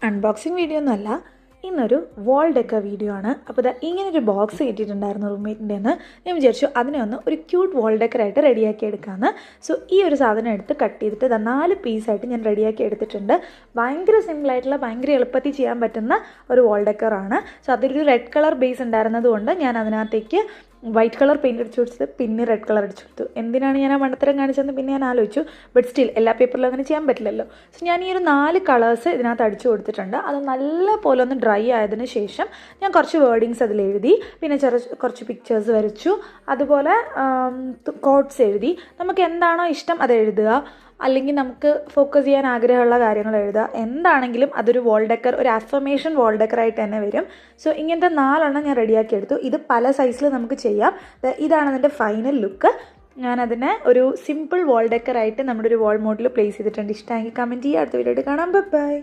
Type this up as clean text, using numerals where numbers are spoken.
Unboxing video ഒന്നുമല്ല, ഇന്നൊരു വാൾ decker video ആണ്. അപ്പോൾ ഇതാ ഇങ്ങനൊരു ബോക്സ് കിട്ടിയിട്ടുണ്ടായിരുന്നു റൂംമേറ്റിൻ്റെ നിന്ന്. ഞാൻ വിചാരിച്ചു അതിനെ ഒന്ന് ഒരു ക്യൂട്ട് വാൾ ഡെക്കറായിട്ട് റെഡിയാക്കി എടുക്കാമെന്ന്. സോ ഈ ഒരു സാധനം എടുത്ത് കട്ട് ചെയ്തിട്ട് ഇതാ 4 പീസായിട്ട് ഞാൻ റെഡിയാക്കി എടുത്തിട്ടുണ്ട്. ഭയങ്കര സിമ്പിളായിട്ടുള്ള, ഭയങ്കര എളുപ്പത്തിൽ ചെയ്യാൻ പറ്റുന്ന ഒരു വാൾ ഡെക്കറാണ്. സോ അതൊരു റെഡ് കളർ ബേസ് ഉണ്ടായിരുന്നത് കൊണ്ട് ഞാൻ അതിനകത്തേക്ക് വൈറ്റ് കളർ പെയിൻറ്റ് അടിച്ചു കൊടുത്തത്, പിന്നെ റെഡ് കളർ അടിച്ചു കൊടുത്തു. എന്തിനാണ് ഞാൻ ആ മണ്ടത്തരം കാണിച്ചതെന്ന് പിന്നെ ഞാൻ ആലോചിച്ചു. ബട്ട് സ്റ്റിൽ എല്ലാ പേപ്പറിലും അങ്ങനെ ചെയ്യാൻ പറ്റില്ലല്ലോ. സോ ഞാൻ ഈ ഒരു 4 കളേഴ്സ് ഇതിനകത്ത് അടിച്ചു കൊടുത്തിട്ടുണ്ട്. അത് നല്ല പോലെ ഒന്ന് ഡ്രൈ ആയതിനു ശേഷം ഞാൻ കുറച്ച് വേർഡിങ്സ് അതിലെഴുതി, പിന്നെ കുറച്ച് പിക്ചേഴ്സ് വരച്ചു, അതുപോലെ കോട്ട്സ് എഴുതി. നമുക്ക് എന്താണോ ഇഷ്ടം അത് എഴുതുക, അല്ലെങ്കിൽ നമുക്ക് ഫോക്കസ് ചെയ്യാൻ ആഗ്രഹമുള്ള കാര്യങ്ങൾ എഴുതുക. എന്താണെങ്കിലും അതൊരു വാൾ ഡെക്കർ, ഒരു അഫർമേഷൻ വാൾ ഡെക്കറായിട്ട് തന്നെ വരും. സോ ഇങ്ങനത്തെ 4 ഞാൻ റെഡിയാക്കി എടുത്തു. ഇത് പല സൈസിൽ നമുക്ക് ചെയ്യാം. ഇതാണ് അതിൻ്റെ ഫൈനൽ ലുക്ക്. ഞാനതിനെ ഒരു സിമ്പിൾ വാൾ ഡെക്കറായിട്ട് നമ്മുടെ ഒരു വാൾ മോഡിൽ പ്ലേസ് ചെയ്തിട്ടുണ്ട്. ഇഷ്ടമെങ്കിൽ കമൻറ്റ് ചെയ്യുക. അടുത്ത വീഡിയോയിൽ കാണാം. ബൈ.